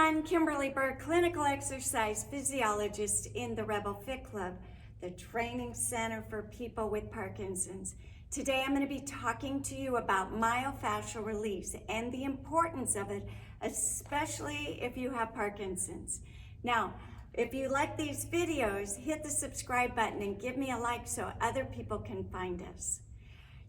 everyone, Kimberly Berg, clinical exercise physiologist in the Rebel Fit Club, the training center for people with Parkinson's. Today I'm going to be talking to you about myofascial release and the importance of it, especially if you have Parkinson's. Now, if you like these videos, hit the subscribe button and give me a like so other people can find us.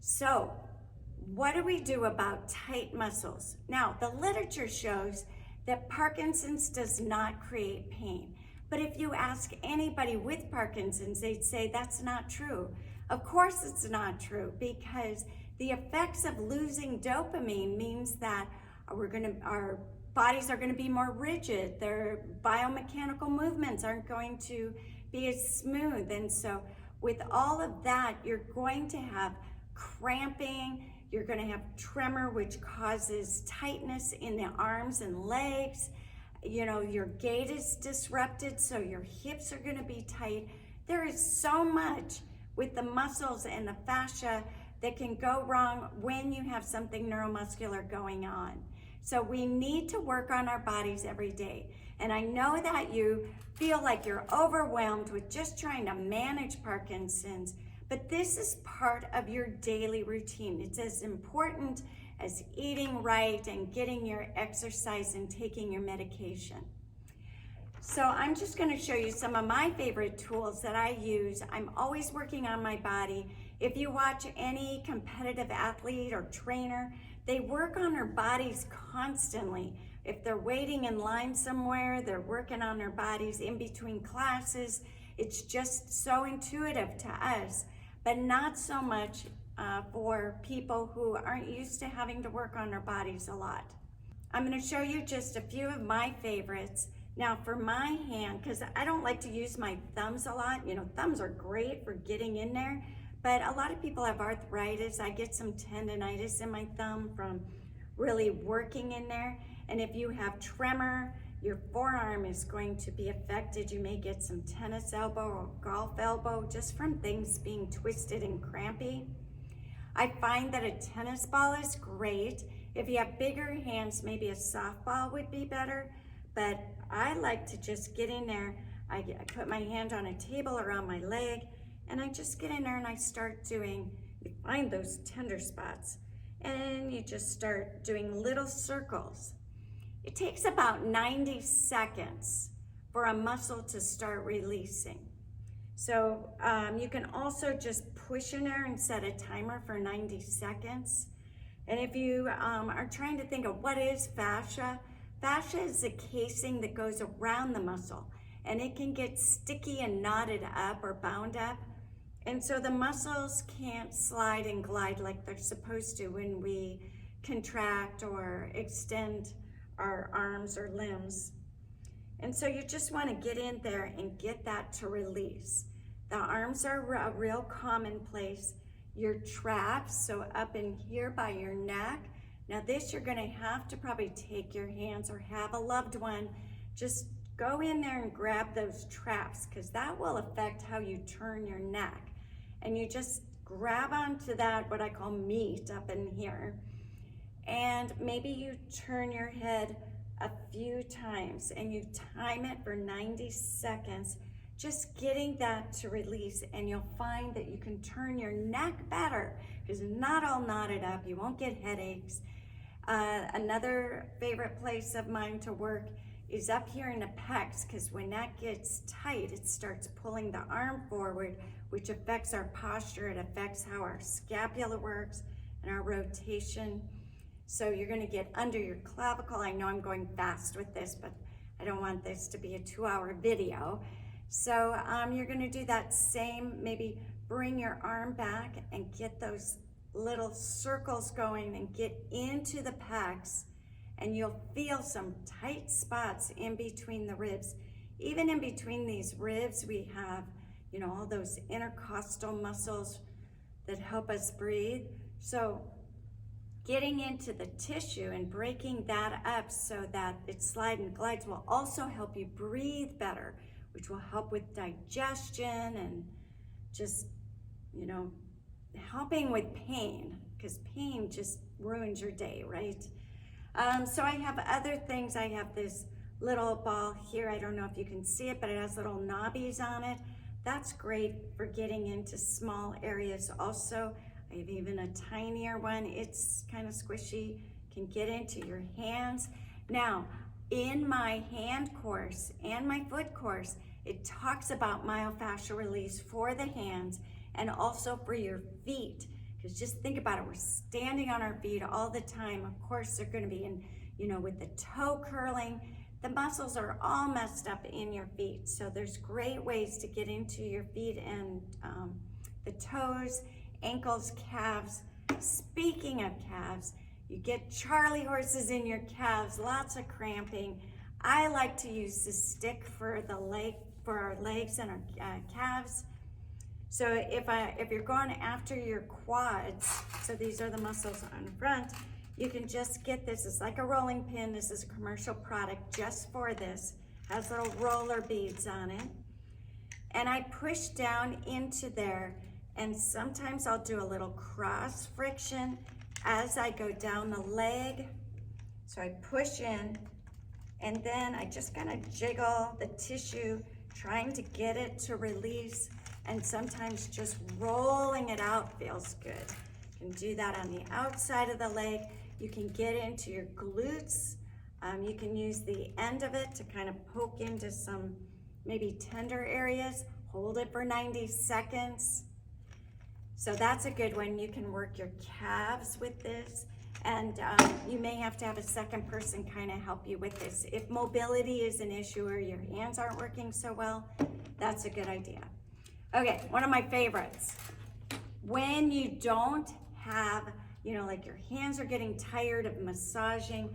So, what do we do about tight muscles? Now, the literature shows that Parkinson's does not create pain. But if you ask anybody with Parkinson's, they'd say that's not true. Of course it's not true, because the effects of losing dopamine means that our bodies are going to be more rigid. Their biomechanical movements aren't going to be as smooth. And so with all of that, you're going to have cramping. You're going to have tremor, which causes tightness in the arms and legs. You know, your gait is disrupted, so your hips are going to be tight. There is so much with the muscles and the fascia that can go wrong when you have something neuromuscular going on. So we need to work on our bodies every day. And I know that you feel like you're overwhelmed with just trying to manage Parkinson's, but this is part of your daily routine. It's as important as eating right and getting your exercise and taking your medication. So I'm just going to show you some of my favorite tools that I use. I'm always working on my body. If you watch any competitive athlete or trainer, they work on their bodies constantly. If they're waiting in line somewhere, they're working on their bodies in between classes. It's just so intuitive to us, but not so much for people who aren't used to having to work on their bodies a lot. I'm going to show you just a few of my favorites. Now for my hand, because I don't like to use my thumbs a lot. You know, thumbs are great for getting in there, but a lot of people have arthritis. I get some tendonitis in my thumb from really working in there. And if you have tremor, your forearm is going to be affected. You may get some tennis elbow or golf elbow just from things being twisted and crampy. I find that a tennis ball is great. If you have bigger hands, maybe a softball would be better, but I like to just get in there. I put my hand on a table or on my leg, and I just get in there and I start doing, you find those tender spots, and you just start doing little circles. It takes about 90 seconds for a muscle to start releasing. So you can also just push in there and set a timer for 90 seconds. And if you are trying to think of what is fascia, fascia is the casing that goes around the muscle, and it can get sticky and knotted up or bound up. And so the muscles can't slide and glide like they're supposed to when we contract or extend our arms or limbs. And so you just want to get in there and get that to release. The arms are a real common place. Your traps, so up in here by your neck. Now this you're going to have to probably take your hands or have a loved one. Just go in there and grab those traps, because that will affect how you turn your neck. And you just grab onto that, what I call meat up in here. And maybe you turn your head a few times and you time it for 90 seconds, just getting that to release, and you'll find that you can turn your neck better because it's not all knotted up. You won't get headaches. Another favorite place of mine to work is up here in the pecs, because when that gets tight, it starts pulling the arm forward, which affects our posture. It affects how our scapula works and our rotation. So you're going to get under your clavicle. I know I'm going fast with this, but I don't want this to be a 2-hour video. So you're going to do that same, maybe bring your arm back and get those little circles going and get into the pecs, and you'll feel some tight spots in between the ribs. Even in between these ribs, we have, you know, all those intercostal muscles that help us breathe. So getting into the tissue and breaking that up so that it slides and glides will also help you breathe better, which will help with digestion and just, you know, helping with pain, because pain just ruins your day, right? So I have other things. I have this little ball here. I don't know if you can see it, but it has little knobbies on it. That's great for getting into small areas also. I have even a tinier one. It's kind of squishy, can get into your hands. Now, in my hand course and my foot course, it talks about myofascial release for the hands and also for your feet. Because just think about it, we're standing on our feet all the time. Of course, they're gonna be in, with the toe curling, the muscles are all messed up in your feet. So there's great ways to get into your feet and the toes, ankles, calves. Speaking of calves, you get Charlie horses in your calves, lots of cramping. I like to use the stick for our legs and our calves. So if you're going after your quads, so these are the muscles on the front, you can just get this. It's like a rolling pin. This is a commercial product just for this. Has little roller beads on it. And I push down into there, and sometimes I'll do a little cross friction as I go down the leg. So I push in, and then I just kind of jiggle the tissue, trying to get it to release, and sometimes just rolling it out feels good. You can do that on the outside of the leg. You can get into your glutes. You can use the end of it to kind of poke into some maybe tender areas. Hold it for 90 seconds. So that's a good one. You can work your calves with this, and you may have to have a second person kind of help you with this. If mobility is an issue or your hands aren't working so well, that's a good idea. Okay, one of my favorites. When you don't have, like your hands are getting tired of massaging,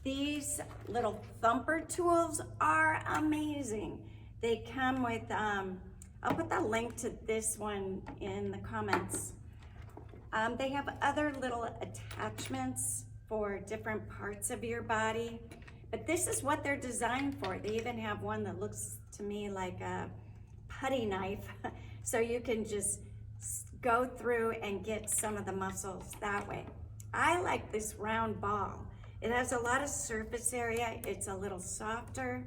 these little thumper tools are amazing. They come with, I'll put the link to this one in the comments. They have other little attachments for different parts of your body, but this is what they're designed for. They even have one that looks to me like a putty knife, so you can just go through and get some of the muscles that way. I like this round ball. It has a lot of surface area. It's a little softer,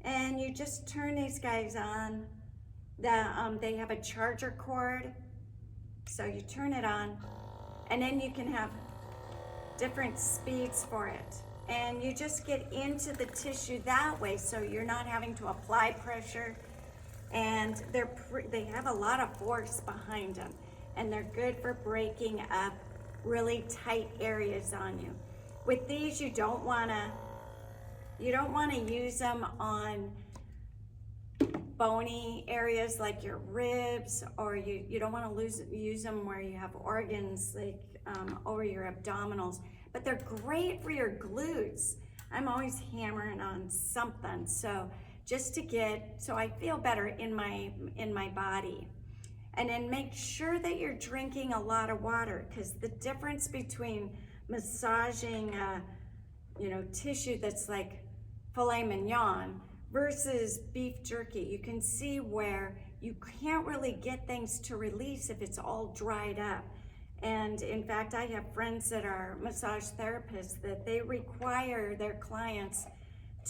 and you just turn these guys on. They have a charger cord, so you turn it on, and then you can have different speeds for it. And you just get into the tissue that way, so you're not having to apply pressure. And they have a lot of force behind them, and they're good for breaking up really tight areas on you. With these, you don't wanna use them on bony areas like your ribs, or you don't want to use them where you have organs like over your abdominals, but they're great for your glutes. I'm always hammering on something, so just to so I feel better in my body. And then make sure that you're drinking a lot of water, because the difference between massaging tissue that's like filet mignon versus beef jerky, you can see where you can't really get things to release if it's all dried up. And in fact, I have friends that are massage therapists that they require their clients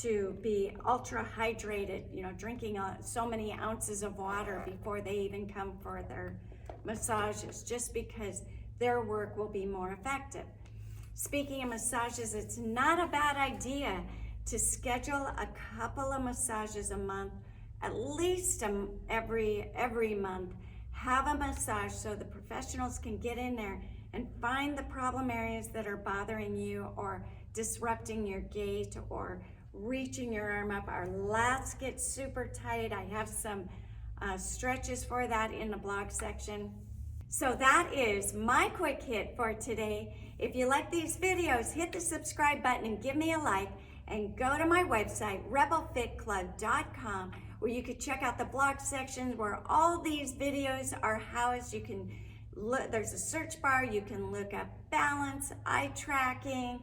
to be ultra hydrated, drinking so many ounces of water before they even come for their massages, just because their work will be more effective. Speaking of massages, it's not a bad idea to schedule a couple of massages a month, at least every month. Have a massage so the professionals can get in there and find the problem areas that are bothering you or disrupting your gait or reaching your arm up. Our lats get super tight. I have some stretches for that in the blog section. So that is my quick hit for today. If you like these videos, hit the subscribe button and give me a like, and go to my website, rebelfitclub.com, where you can check out the blog section where all these videos are housed. You can look, there's a search bar, you can look up balance, eye tracking,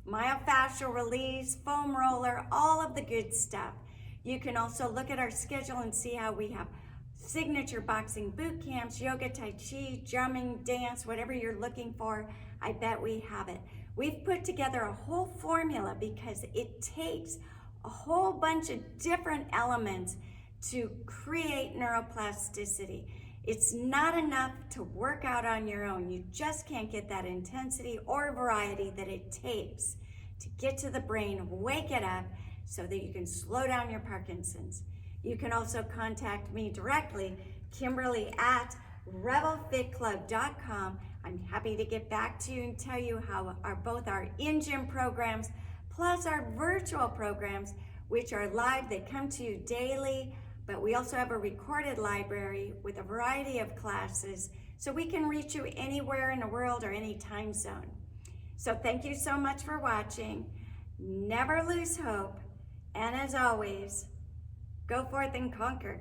myofascial release, foam roller, all of the good stuff. You can also look at our schedule and see how we have signature boxing boot camps, yoga, tai chi, drumming, dance, whatever you're looking for, I bet we have it. We've put together a whole formula because it takes a whole bunch of different elements to create neuroplasticity. It's not enough to work out on your own. You just can't get that intensity or variety that it takes to get to the brain, wake it up so that you can slow down your Parkinson's. You can also contact me directly, Kimberly at rebelfitclub.com. I'm happy to get back to you and tell you how both our in-gym programs plus our virtual programs, which are live, they come to you daily, but we also have a recorded library with a variety of classes so we can reach you anywhere in the world or any time zone. So thank you so much for watching. Never lose hope. And as always, go forth and conquer.